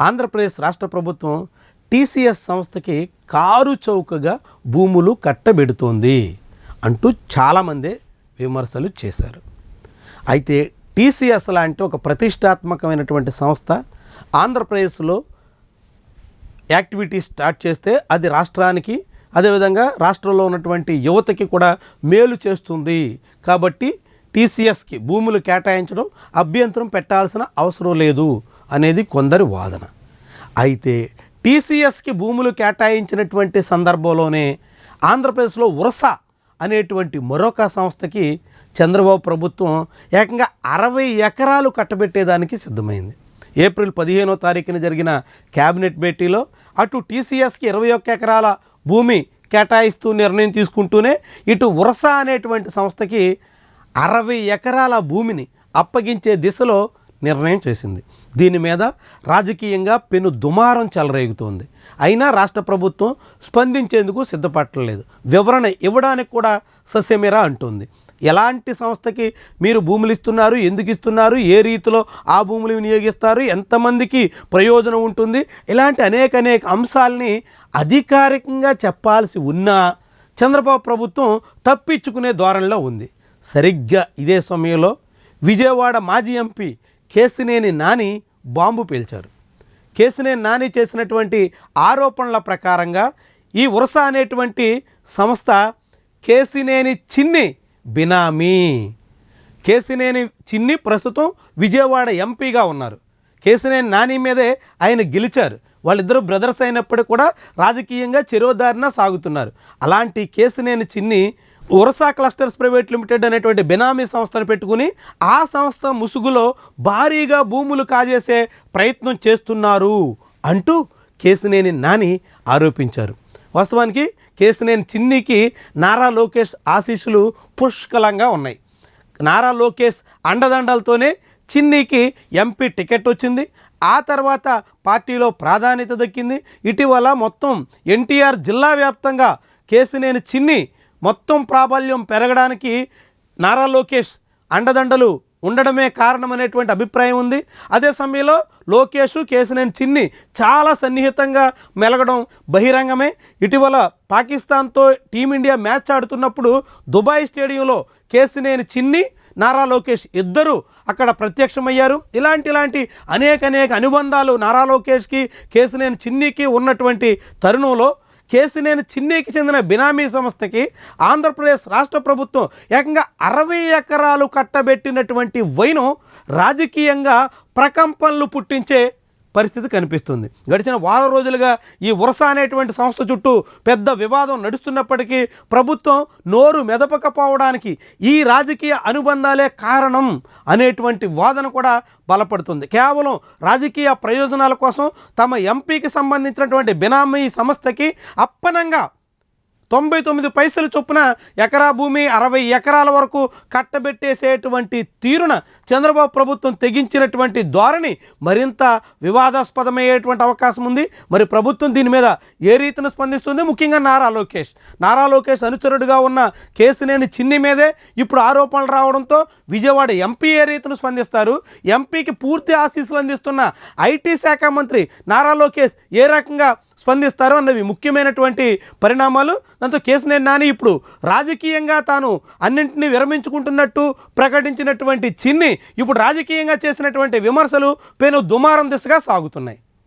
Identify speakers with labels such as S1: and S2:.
S1: ఆంధ్రప్రదేశ్ రాష్ట్ర ప్రభుత్వం టీసీఎస్ సంస్థకి కారు చౌకగా భూములు కట్టబెడుతోంది అంటూ చాలామంది విమర్శలు చేశారు. అయితే టీసీఎస్ లాంటి ఒక ప్రతిష్టాత్మకమైనటువంటి సంస్థ ఆంధ్రప్రదేశ్లో యాక్టివిటీస్ స్టార్ట్ చేస్తే అది రాష్ట్రానికి, అదేవిధంగా రాష్ట్రంలో ఉన్నటువంటి యువతకి కూడా మేలు చేస్తుంది. కాబట్టి టీసీఎస్కి భూములు కేటాయించడం అభ్యంతరం పెట్టాల్సిన అవసరం లేదు అనేది కొందరి వాదన. అయితే టీసీఎస్కి భూములు కేటాయించినటువంటి సందర్భంలోనే ఆంధ్రప్రదేశ్లో ఉరస అనేటువంటి మరొక సంస్థకి చంద్రబాబు ప్రభుత్వం ఏకంగా 60 ఎకరాలు కట్టబెట్టేదానికి సిద్ధమైంది. ఏప్రిల్ 15వ తారీఖున జరిగిన క్యాబినెట్ భేటీలో అటు టీసీఎస్కి 21 ఎకరాల భూమి కేటాయిస్తూ నిర్ణయం తీసుకుంటూనే ఇటు ఉరస అనేటువంటి సంస్థకి 60 ఎకరాల భూమిని అప్పగించే దిశలో నిర్ణయం చేసింది. దీని మీద రాజకీయంగా పెను దుమారం చెలరేగుతోంది. అయినా రాష్ట్ర ప్రభుత్వం స్పందించేందుకు సిద్ధపడలేదు. వివరణ ఇవ్వడానికి కూడా సస్యమిరా అంటుంది. ఎలాంటి సంస్థకి మీరు భూములు ఇస్తున్నారు, ఎందుకు ఇస్తున్నారు, ఏ రీతిలో ఆ భూములు వినియోగిస్తారు, ఎంతమందికి ప్రయోజనం ఉంటుంది, ఇలాంటి అనేక అంశాలని అధికారికంగా చెప్పాల్సి ఉన్నా చంద్రబాబు ప్రభుత్వం తప్పించుకునే ధోరణిలో ఉంది. సరిగ్గా ఇదే సమయంలో విజయవాడ మాజీ ఎంపీ కేశినేని నాని బాంబు పేల్చారు. కేశినేని నాని చేసినటువంటి ఆరోపణల ప్రకారంగా ఈ ఉరస అనేటువంటి సంస్థ కేశినేని చిన్ని బినామీ. కేశినేని చిన్ని ప్రస్తుతం విజయవాడ ఎంపీగా ఉన్నారు. కేశినేని నాని మీదే ఆయన గెలిచారు. వాళ్ళిద్దరూ బ్రదర్స్ అయినప్పటికీ కూడా రాజకీయంగా చెరోదారిన సాగుతున్నారు. అలాంటి కేశినేని చిన్ని ఉరస క్లస్టర్స్ ప్రైవేట్ లిమిటెడ్ అనేటువంటి బినామీ సంస్థను పెట్టుకుని ఆ సంస్థ ముసుగులో భారీగా భూములు కాజేసే ప్రయత్నం చేస్తున్నారు అంటూ కేశినేని నాని ఆరోపించారు. వాస్తవానికి కేశినేని చిన్నికి నారా లోకేష్ ఆశీస్సులు పుష్కలంగా ఉన్నాయి. నారా లోకేష్ అండదండలతోనే చిన్నికి ఎంపీ టికెట్ వచ్చింది. ఆ తర్వాత పార్టీలో ప్రాధాన్యత దక్కింది. ఇటీవల మొత్తం ఎన్టీఆర్ జిల్లా వ్యాప్తంగా కేశినేని చిన్ని మొత్తం ప్రాబల్యం పెరగడానికి నారా లోకేష్ అండదండలు ఉండడమే కారణమనేటువంటి అభిప్రాయం ఉంది. అదే సమయంలో లోకేష్ కేశినేని చిన్ని చాలా సన్నిహితంగా మెలగడం బహిరంగమే. ఇటీవల పాకిస్తాన్తో టీమిండియా మ్యాచ్ ఆడుతున్నప్పుడు దుబాయ్ స్టేడియంలో కేశినేని చిన్ని, నారా లోకేష్ ఇద్దరు అక్కడ ప్రత్యక్షమయ్యారు. ఇలాంటి అనేక అనుబంధాలు నారా లోకేష్కి కేశినేని చిన్నికి ఉన్నటువంటి తరుణంలో కేశినేని చిన్నికి చెందిన బినామీ సంస్థకి ఆంధ్రప్రదేశ్ రాష్ట్ర ప్రభుత్వం ఏకంగా 60 ఎకరాలు కట్టబెట్టినటువంటి వైనం రాజకీయంగా ప్రకంపనలు పుట్టించే పరిస్థితి కనిపిస్తుంది. గడిచిన వారం రోజులుగా ఈ ఉరస అనేటువంటి సంస్థ చుట్టూ పెద్ద వివాదం నడుస్తున్నప్పటికీ ప్రభుత్వం నోరు మెదపకపోవడానికి ఈ రాజకీయ అనుబంధాలే కారణం అనేటువంటి వాదన కూడా బలపడుతుంది. కేవలం రాజకీయ ప్రయోజనాల కోసం తమ ఎంపీకి సంబంధించినటువంటి బినామీ సంస్థకి అప్పనంగా 99 పైసలు చొప్పున ఎకరా భూమి 60 ఎకరాల వరకు కట్టబెట్టేసేటువంటి తీరున చంద్రబాబు ప్రభుత్వం తెగించినటువంటి ధోరణి మరింత వివాదాస్పదమయ్యేటువంటి అవకాశం ఉంది. మరి ప్రభుత్వం దీని మీద ఏ రీతిని స్పందిస్తుంది? ముఖ్యంగా నారా లోకేష్ అనుచరుడుగా ఉన్న కేశినేని చిన్ని మీదే ఇప్పుడు ఆరోపణలు రావడంతో విజయవాడ ఎంపీ ఏ రీతిని స్పందిస్తారు? ఎంపీకి పూర్తి ఆశీస్సులు అందిస్తున్న ఐటీ శాఖ మంత్రి నారా లోకేష్ ఏ రకంగా స్పందిస్తారు అన్నవి ముఖ్యమైనటువంటి పరిణామాలు. దాంతో కేశినేని నాని ఇప్పుడు రాజకీయంగా తాను అన్నింటినీ విరమించుకుంటున్నట్టు ప్రకటించినటువంటి చిన్ని ఇప్పుడు రాజకీయంగా చేసినటువంటి విమర్శలు పెను దుమారం దిశగా సాగుతున్నాయి.